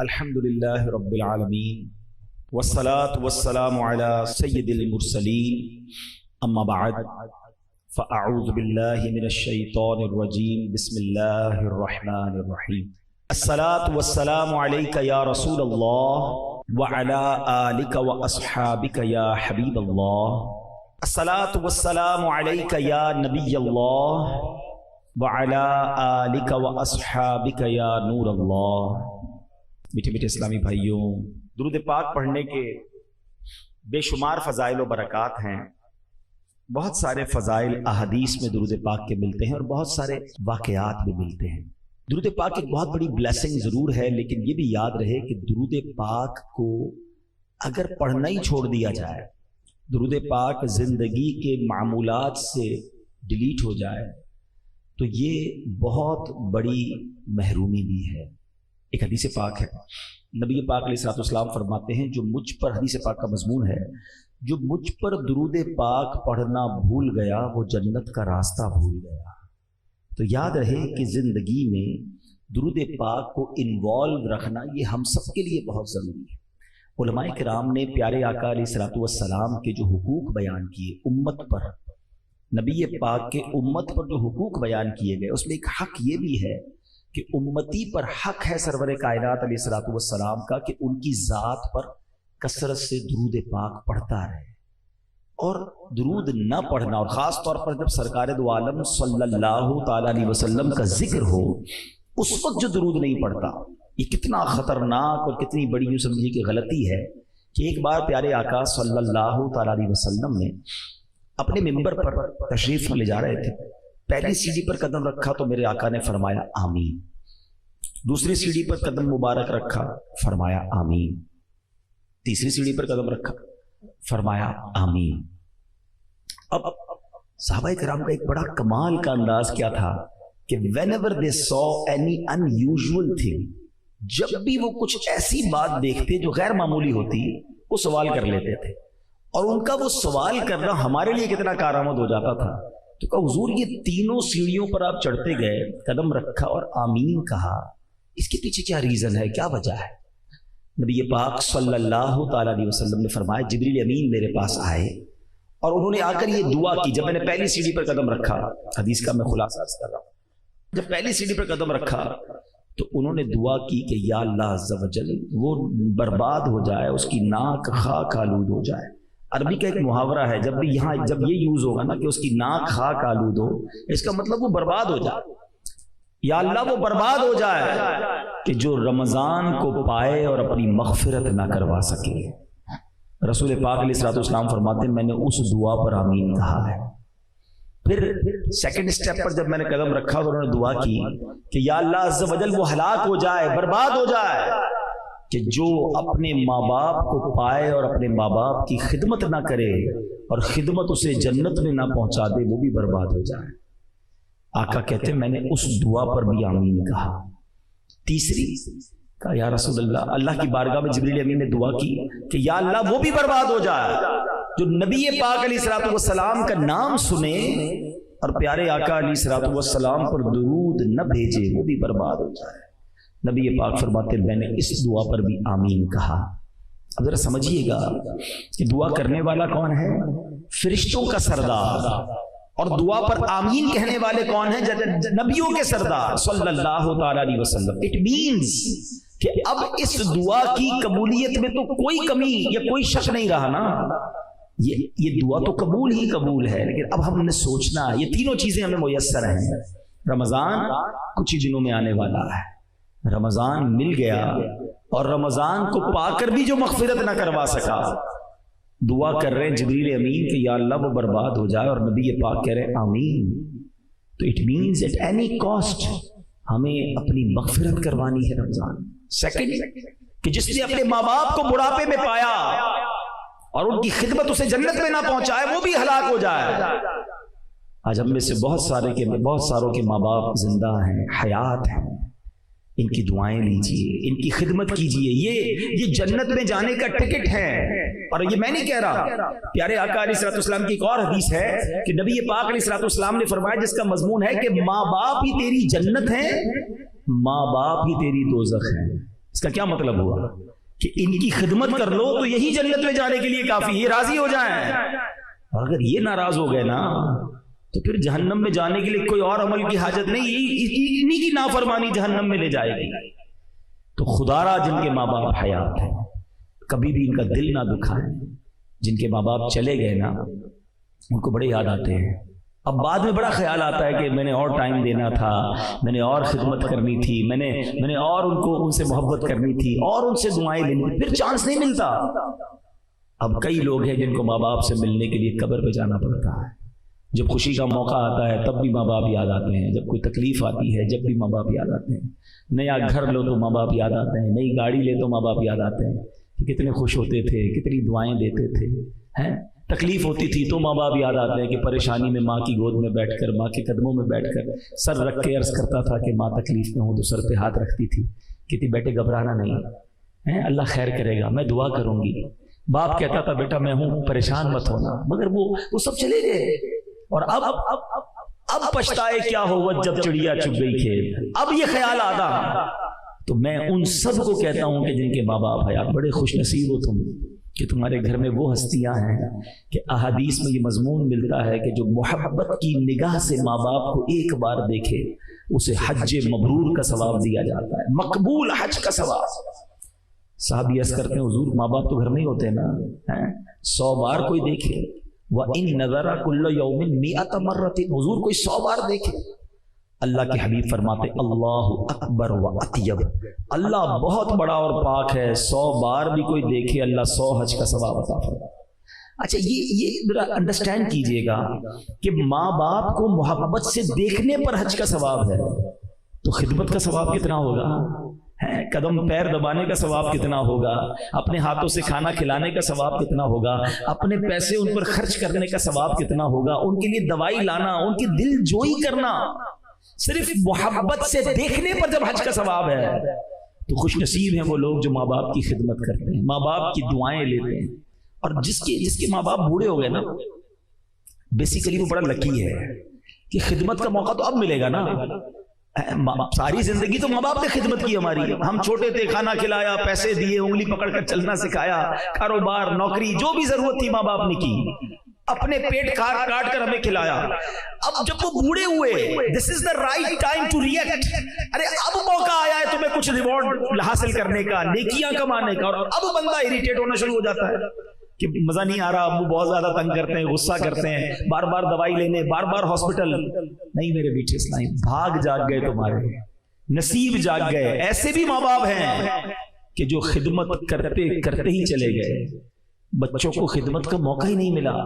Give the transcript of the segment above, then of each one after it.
الحمدللہ رب العالمین والصلاة والسلام علی سید المرسلین اما بعد فاعوذ باللہ من الشیطان الرجیم بسم اللہ الرحمن الرحیم الصلاة والسلام علیک یا رسول اللہ وعلی آلک واصحابک یا حبیب اللہ الصلاة والسلام علیک یا نبی اللہ وعلی آلک واصحابک یا نور اللہ۔ میٹھے میٹھے اسلامی بھائیوں، درود پاک پڑھنے کے بے شمار فضائل و برکات ہیں۔ بہت سارے فضائل احادیث میں درود پاک کے ملتے ہیں اور بہت سارے واقعات بھی ملتے ہیں۔ درود پاک ایک بہت بڑی بلیسنگ ضرور ہے، لیکن یہ بھی یاد رہے کہ درود پاک کو اگر پڑھنا ہی چھوڑ دیا جائے، درود پاک زندگی کے معمولات سے ڈیلیٹ ہو جائے تو یہ بہت بڑی محرومی بھی ہے۔ ایک حدیث پاک ہے، نبی پاک علیہ الصلوۃ والسلام فرماتے ہیں، جو مجھ پر، حدیث پاک کا مضمون ہے، جو مجھ پر درود پاک پڑھنا بھول گیا وہ جنت کا راستہ بھول گیا۔ تو یاد رہے کہ زندگی میں درود پاک کو انوالو رکھنا یہ ہم سب کے لیے بہت ضروری ہے۔ علماء کرام نے پیارے آقا علیہ الصلوۃ والسلام کے جو حقوق بیان کیے امت پر، نبی پاک کے امت پر جو حقوق بیان کیے گئے، اس میں ایک حق یہ بھی ہے کہ امتی پر حق ہے سرور کائنات علیہ الصلوۃ والسلام کا کہ ان کی ذات پر کثرت سے درود پاک پڑھتا رہے، اور درود نہ پڑھنا، اور خاص طور پر جب سرکار دو عالم صلی اللہ تعالی علیہ وسلم کا ذکر ہو اس وقت جو درود نہیں پڑھتا، یہ کتنا خطرناک اور کتنی بڑی یوں سمجھیے کہ غلطی ہے کہ ایک بار پیارے آقا صلی اللہ تعالی علیہ وسلم نے اپنے ممبر پر تشریف لے جا رہے تھے، پہلی سیڑھی پر قدم رکھا تو میرے آقا نے فرمایا آمین، دوسری سیڑھی پر قدم مبارک رکھا فرمایا آمین، تیسری سیڑھی پر قدم رکھا فرمایا آمین۔ اب صحابہ کرام کا ایک بڑا کمال کا انداز کیا تھا کہ whenever they saw any unusual thing، جب بھی وہ کچھ ایسی بات دیکھتے جو غیر معمولی ہوتی وہ سوال کر لیتے تھے، اور ان کا وہ سوال کرنا ہمارے لیے کتنا کارآمد ہو جاتا تھا۔ تو کہا حضور یہ تینوں سیڑھیوں پر آپ چڑھتے گئے، قدم رکھا اور آمین کہا، اس کے پیچھے کیا ریزن ہے، کیا وجہ ہے؟ نبی پاک صلی اللہ تعالی علیہ وسلم نے فرمایا جبریل امین میرے پاس آئے اور انہوں نے آ کر یہ دعا کی۔ جب میں نے پہلی سیڑھی پر قدم رکھا، حدیث کا میں خلاصہ عرض کر رہا ہوں، جب پہلی سیڑھی پر قدم رکھا تو انہوں نے دعا کی کہ یا اللہ عز و جل وہ برباد ہو جائے، اس کی ناک خاک آلود ہو جائے۔ عربی کا ایک محاورہ ہے، جب بھی یہاں جب یہ یوز ہوگا نا کہ اس کی ناک خاک آلود ہو، اس کا مطلب وہ برباد ہو جائے، یا اللہ وہ برباد ہو جائے کہ جو رمضان کو پائے اور اپنی مغفرت نہ کروا سکے۔ رسول پاک علیہ الصلوۃ والسلام فرماتے ہیں میں نے اس دعا پر آمین کہا ہے۔ پھر سیکنڈ سٹیپ پر جب میں نے قدم رکھا تو انہوں نے دعا کی کہ یا اللہ عز و جل وہ ہلاک ہو جائے، برباد ہو جائے کہ جو اپنے ماں باپ کو پائے اور اپنے ماں باپ کی خدمت نہ کرے اور خدمت اسے جنت میں نہ پہنچا دے وہ بھی برباد ہو جائے۔ آقا کہتے ہیں میں نے اس دعا پر بھی آمین کہا۔ تیسری کہا یا رسول اللہ، اللہ کی بارگاہ میں جبریل امین نے دعا کی کہ یا اللہ وہ بھی برباد ہو جائے جو نبی پاک علیہ الصلوۃ والسلام کا نام سنے اور پیارے آقا علیہ الصلوۃ والسلام پر درود نہ بھیجے وہ بھی برباد ہو جائے۔ نبی پاک فرماتے ہیں میں نے اس دعا پر بھی آمین کہا۔ اب ذرا سمجھیے گا کہ دعا کرنے والا کون ہے؟ فرشتوں کا سردار، اور دعا پر آمین کہنے والے کون ہیں؟ نبیوں کے سردار صلی اللہ تعالی علیہ وسلم۔ اٹ مینز کہ اب اس دعا کی قبولیت میں تو کوئی کمی یا کوئی شک نہیں رہا نا، یہ دعا تو قبول ہی قبول ہے، لیکن اب ہم نے سوچنا یہ تینوں چیزیں ہمیں میسر ہیں۔ رمضان کچھ ہی دنوں میں آنے والا ہے، رمضان مل گیا اور رمضان کو پا کر بھی جو مغفرت نہ کروا سکا، دعا کر رہے ہیں جبریل امین کہ یا اللہ وہ برباد ہو جائے، اور نبی پاک کہہ رہے ہیں آمین۔ تو it means at any cost ہمیں اپنی مغفرت کروانی ہے رمضان۔ سیکنڈ کہ جس نے اپنے ماں باپ کو بڑھاپے میں پایا اور ان کی خدمت اسے جنت میں نہ پہنچائے وہ بھی ہلاک ہو جائے۔ آج ہم میں سے بہت ساروں کے ماں باپ زندہ ہیں، حیات ہیں، ان کی دعائیں لیجئے، ان کی خدمت کیجئے، یہ جنت میں جانے کا ٹکٹ ہے۔ اور یہ میں نہیں کہہ رہا، پیارے آقا علیہ الصلوۃ والسلام کی ایک اور حدیث ہے کہ نبی پاک علیہ الصلوۃ والسلام نے فرمایا جس کا مضمون ہے کہ ماں باپ ہی تیری جنت ہیں، ماں باپ ہی تیری دوزخ ہیں۔ اس کا کیا مطلب ہوا کہ ان کی خدمت کر لو تو یہی جنت میں جانے کے لیے کافی، یہ راضی ہو جائیں. اور اگر یہ ناراض ہو گئے نا تو پھر جہنم میں جانے کے لیے کوئی اور عمل کی حاجت نہیں، انہی کی نافرمانی جہنم میں لے جائے گی. تو خدا را جن کے ماں باپ حیات ہیں کبھی بھی ان کا دل نہ دکھائیں. جن کے ماں باپ چلے گئے نا ان کو بڑے یاد آتے ہیں. اب بعد میں بڑا خیال آتا ہے کہ میں نے اور ٹائم دینا تھا، میں نے اور خدمت کرنی تھی، میں نے اور ان سے محبت کرنی تھی اور ان سے دعائیں لینی تھی، پھر چانس نہیں ملتا. اب کئی لوگ ہیں جن کو ماں باپ سے ملنے کے لیے قبر پہ جانا پڑتا ہے. جب خوشی کا موقع آتا ہے تب بھی ماں باپ یاد آتے ہیں، جب کوئی تکلیف آتی ہے جب بھی ماں باپ یاد آتے ہیں. نیا گھر لو تو ماں باپ یاد آتے ہیں، نئی گاڑی لے تو ماں باپ یاد آتے ہیں کہ کتنے خوش ہوتے تھے، کتنی دعائیں دیتے تھے. ہیں تکلیف ہوتی تھی تو ماں باپ یاد آتے ہیں کہ پریشانی میں ماں کی گود میں بیٹھ کر، ماں کے قدموں میں بیٹھ کر سر رکھ کے عرض کرتا تھا کہ ماں تکلیف میں ہوں تو سر پہ ہاتھ رکھتی تھی، کہتی بیٹے گھبرانا نہیں، اللہ خیر کرے گا، میں دعا کروں گی. باپ کہتا تھا بیٹا میں ہوں پریشان مت ہونا. مگر وہ سب چلے گئے اور اب پچھتائے کیا ہوا جب چڑیا چگ گئی کھیت. اب یہ خیال آتا. تو میں ان سب کو کہتا ہوں کہ جن کے ماں باپ ہیں بڑے خوش نصیب ہو تم کہ تمہارے گھر میں وہ ہستیاں ہیں کہ احادیث میں یہ مضمون ملتا ہے کہ جو محبت کی نگاہ سے ماں باپ کو ایک بار دیکھے اسے حج مبرور کا ثواب دیا جاتا ہے، مقبول حج کا ثواب. صحابی عرض کرتے ہیں حضور ماں باپ تو گھر میں ہی ہوتے ہیں نا، 100 بار کوئی دیکھے وَإِن نَظَرَ كُلَّ يَوْمٍ 100 مرة، حضور کوئی 100 بار دیکھے. اللہ کے حبیب فرماتے اللہ اکبر و اطیب، اللہ بہت بڑا اور پاک ہے، 100 بار بھی کوئی دیکھے اللہ 100 حج کا ثواب عطا فرمائے. اچھا یہ ذرا انڈرسٹینڈ کیجئے گا کہ ماں باپ کو محبت سے دیکھنے پر حج کا ثواب ہے تو خدمت کا ثواب کتنا ہوگا، قدم پیر دبانے کا ثواب کتنا ہوگا، اپنے ہاتھوں سے کھانا کھلانے کا ثواب کتنا ہوگا، اپنے پیسے ان پر خرچ کرنے کا ثواب کتنا ہوگا، ان کے لیے دوائی لانا، ان کی دل جوئی کرنا. صرف محبت سے دیکھنے پر جب حج کا ثواب ہے تو خوش نصیب ہیں وہ لوگ جو ماں باپ کی خدمت کرتے ہیں، ماں باپ کی دعائیں لیتے ہیں. اور جس کے ماں باپ بوڑھے ہو گئے نا بیسیکلی وہ بڑا لکی ہے کہ خدمت کا موقع تو اب ملے گا نا. ساری زندگی تو ماں باپ نے خدمت کی ہماری، ہم چھوٹے تھے کھانا کھلایا، پیسے دیے، انگلی پکڑ کر چلنا سکھایا، کاروبار نوکری جو بھی ضرورت تھی ماں باپ نے کی، اپنے پیٹ کاٹ کر ہمیں کھلایا. اب جب وہ بوڑھے ہوئے this is the right time to react. ارے اب موقع آیا ہے تمہیں کچھ ریوارڈ حاصل کرنے کا، نیکیاں کمانے کا. اور اب بندہ اریٹیٹ ہونا شروع ہو جاتا ہے کہ مزہ نہیں آ رہا، ابو بہت زیادہ تنگ کرتے ہیں، غصہ کرتے ہیں، بار بار دوائی لینے، بار بار ہاسپٹل. نہیں میرے بیٹے اسلام بھاگ جاگ گئے، تمہارے نصیب جاگ گئے. ایسے بھی ماں باپ ہیں کہ جو خدمت کرتے کرتے ہی چلے گئے، بچوں کو خدمت کا موقع ہی نہیں ملا.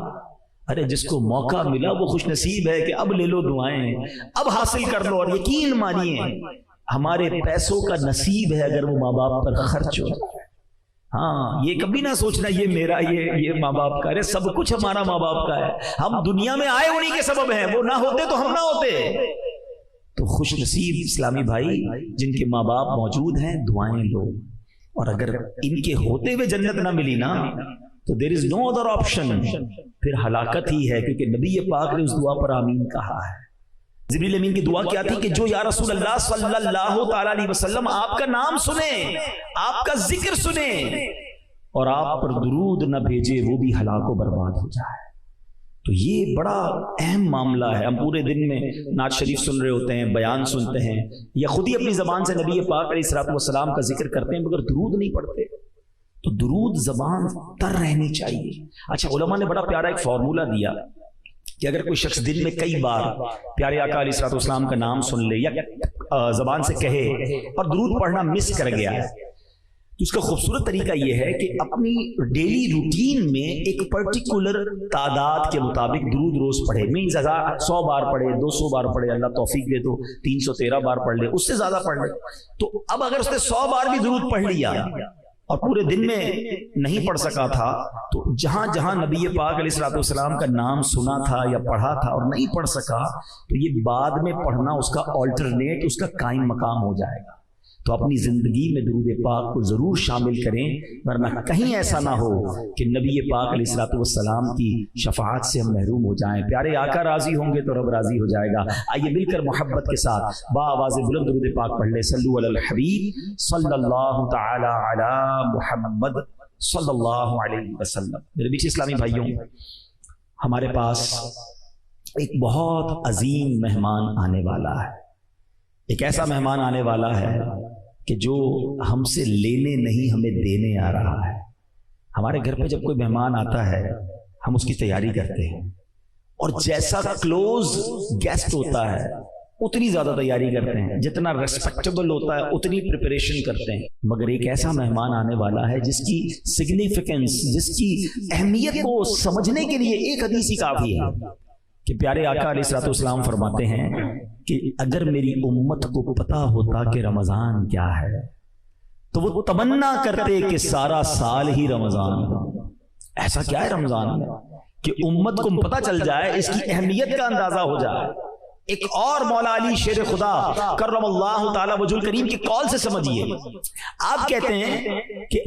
ارے جس کو موقع ملا وہ خوش نصیب ہے کہ اب لے لو دعائیں، اب حاصل کر لو. اور یقین مانیے ہمارے پیسوں کا نصیب ہے اگر وہ ماں باپ پر خرچ ہو. ہاں یہ کبھی نہ سوچنا یہ میرا، یہ ماں باپ کا. ارے سب کچھ ہمارا ماں باپ کا ہے، ہم دنیا میں آئے انہی کے سبب ہیں، وہ نہ ہوتے تو ہم نہ ہوتے. تو خوش نصیب اسلامی بھائی جن کے ماں باپ موجود ہیں دعائیں لو. اور اگر ان کے ہوتے ہوئے جنت نہ ملی نا تو there is no other option، پھر ہلاکت ہی ہے. کیونکہ نبی پاک نے اس دعا پر آمین کہا ہے. جبریل امین کی دعا کیا تھی کہ جو یا رسول اللہ صلی اللہ تعالی علیہ وسلم آپ کا نام سنیں، آپ کا ذکر سنیں اور آپ پر درود نہ بھیجے وہ بھی ہلاک و برباد ہو جائے. تو یہ بڑا اہم معاملہ ہے. ہم پورے دن میں نعت شریف سن رہے ہوتے ہیں، بیان سنتے ہیں، یا خود ہی اپنی زبان سے نبی پاک علیہ الصلوۃ والسلام کا ذکر کرتے ہیں مگر درود نہیں پڑھتے. تو درود زبان تر رہنی چاہیے. اچھا علماء نے بڑا پیارا ایک فارمولہ دیا کہ اگر کوئی شخص دن میں کئی بار پیارے آقا علیہ الصلوۃ والسلام کا نام سن لے یا زبان سے کہے اور درود پڑھنا مس کر گیا ہے تو اس کا خوبصورت طریقہ یہ ہے کہ اپنی ڈیلی روٹین میں ایک پرٹیکولر تعداد کے مطابق درود روز پڑھے. مینز 100 بار پڑھے، 200 بار پڑھے، اللہ توفیق دے تو 313 بار پڑھ لے، اس سے زیادہ پڑھ لے. تو اب اگر اس نے 100 بار بھی درود پڑھ لیا اور پورے دن میں نہیں پڑھ سکا تھا تو جہاں جہاں نبی پاک علیہ الصلوۃ والسلام کا نام سنا تھا یا پڑھا تھا اور نہیں پڑھ سکا تو یہ بعد میں پڑھنا اس کا آلٹرنیٹ، اس کا قائم مقام ہو جائے گا. تو اپنی زندگی میں درود پاک کو ضرور شامل کریں، ورنہ کہیں ایسا نہ ہو کہ نبی پاک علیہ الصلوۃ والسلام کی شفاعت سے ہم محروم ہو جائیں۔ پیارے آقا راضی ہوں گے تو رب راضی ہو جائے گا۔ آئیے مل کر محبت کے ساتھ با آواز بلند درود پاک پڑھ لیں۔ صلو علی الحبیب صلی اللہ تعالی علی محمد صلی اللہ علیہ وسلم۔ میرے بیچ اسلامی بھائیوں، ہمارے پاس ایک بہت عظیم مہمان آنے والا ہے۔ ایک ایسا مہمان آنے والا ہے کہ جو ہم سے لینے نہیں ہمیں دینے آ رہا ہے۔ ہمارے گھر پہ جب کوئی مہمان آتا ہے ہم اس کی تیاری کرتے ہیں، اور جیسا کلوز گیسٹ ہوتا ہے اتنی زیادہ تیاری کرتے ہیں، جتنا ریسپیکٹیبل ہوتا ہے اتنی پریپریشن کرتے ہیں۔ مگر ایک ایسا مہمان آنے والا ہے جس کی سگنیفیکنس، جس کی اہمیت کو سمجھنے کے لیے ایک حدیث ہی کافی ہے کہ پیارے آقا علیہ الصلوۃ والسلام فرماتے ہیں کہ اگر میری امت کو پتا ہوتا کہ رمضان کیا ہے تو وہ تمنا کرتے کہ سارا سال ہی رمضان ہو۔ ایسا کیا ہے رمضان میں کہ امت کو پتا چل جائے، اس کی اہمیت کا اندازہ ہو جائے۔ ایک اور مولا علی شیر خدا کرم اللہ تعالی وجہ الکریم کی قول سے سمجھیے۔ آپ کہتے ہیں کہ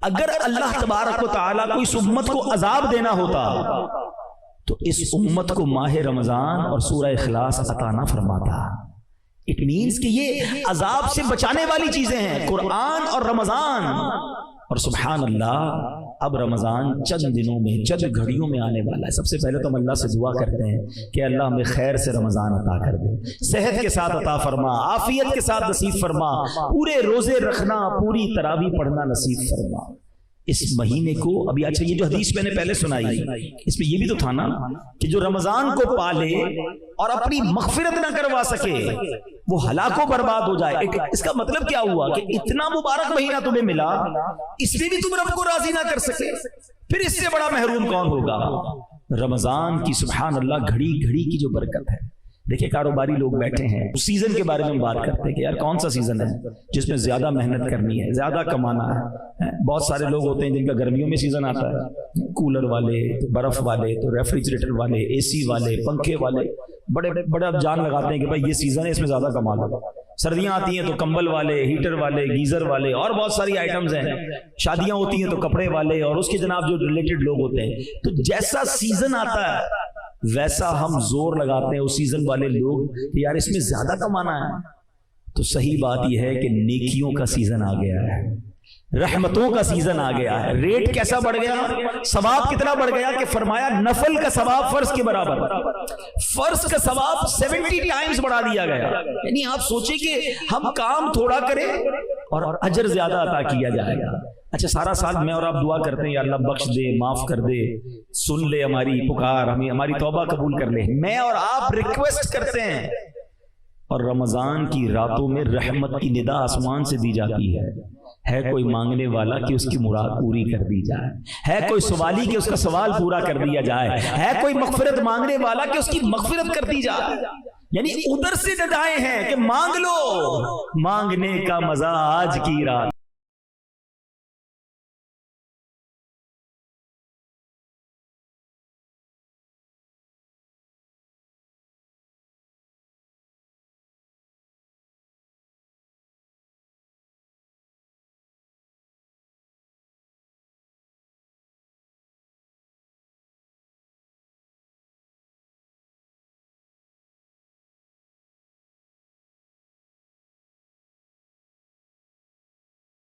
اگر اللہ تبارک و تعالی کو اس امت کو عذاب دینا ہوتا تو اس امت کو ماہ رمضان اور سورہ اخلاص عطا نہ فرماتا۔ اٹ مینس کہ یہ عذاب سے بچانے والی چیزیں ہیں، قرآن اور رمضان۔ اور سبحان اللہ، اب رمضان چند دنوں میں، چند گھڑیوں میں آنے والا ہے۔ سب سے پہلے تو ہم اللہ سے دعا کرتے ہیں کہ اللہ ہمیں خیر سے رمضان عطا کر دے، صحت کے ساتھ عطا فرما، عافیت کے ساتھ نصیب فرما، پورے روزے رکھنا، پوری تراویح پڑھنا نصیب فرما۔ اس مہینے کو ابھی، اچھا یہ جو حدیث میں نے پہلے سنائی اس میں یہ بھی تو تھا نا کہ جو رمضان کو پالے اور اپنی مغفرت نہ کروا سکے وہ ہلاک و برباد ہو جائے۔ اس کا مطلب کیا ہوا کہ اتنا مبارک مہینہ تمہیں ملا، اس میں بھی تم رب کو راضی نہ کر سکے، پھر اس سے بڑا محروم کون ہوگا؟ رمضان کی سبحان اللہ گھڑی گھڑی کی جو برکت ہے۔ دیکھیں کاروباری لوگ بیٹھے ہیں، اس سیزن کے بارے میں ہم بات کرتے ہیں کہ یار کون سا سیزن ہے جس میں زیادہ محنت کرنی ہے، زیادہ کمانا ہے۔ بہت سارے لوگ ہوتے ہیں جن کا گرمیوں میں سیزن آتا ہے، کولر والے، تو برف والے، تو ریفریجریٹر والے، اے سی والے، پنکھے والے، بڑے جان لگاتے ہیں کہ بھائی یہ سیزن ہے اس میں زیادہ کما لو۔ سردیاں آتی ہیں تو کمبل والے، ہیٹر والے، گیزر والے، اور بہت ساری آئٹمز ہیں۔ شادیاں ہوتی ہیں تو کپڑے والے اور اس کے جناب جو ریلیٹڈ لوگ ہوتے ہیں۔ تو جیسا سیزن آتا ہے ویسا ہم زور لگاتے ہیں اس سیزن والے لوگ کہ یار اس میں زیادہ کمانا ہے۔ تو صحیح بات یہ ہے کہ نیکیوں کا سیزن آ گیا ہے، رحمتوں کا سیزن آ گیا ہے۔ ریٹ کیسا بڑھ گیا، ثواب کتنا بڑھ گیا کہ فرمایا نفل کا ثواب فرض کے برابر، فرض کا ثواب 70 ٹائمز بڑھا دیا گیا۔ یعنی آپ سوچیں کہ ہم کام تھوڑا کریں اور اجر زیادہ عطا کیا جائے گا۔ اچھا سارا سال میں اور آپ دعا کرتے ہیں یا اللہ بخش دے، معاف کر دے، سن لے ہماری پکار، ہمیں ہماری توبہ قبول کر لے، میں اور آپ ریکویسٹ کرتے ہیں۔ اور رمضان کی راتوں میں رحمت کی ندا آسمان سے دی جاتی ہے کوئی مانگنے والا کہ اس کی مراد پوری کر دی جائے، ہے کوئی سوالی کہ اس کا سوال پورا کر دیا جائے، ہے کوئی مغفرت مانگنے والا کہ اس کی مغفرت کر دی جائے۔ یعنی ادھر سے ندائیں ہیں کہ مانگ لو، مانگنے کا مزہ آج کی رات۔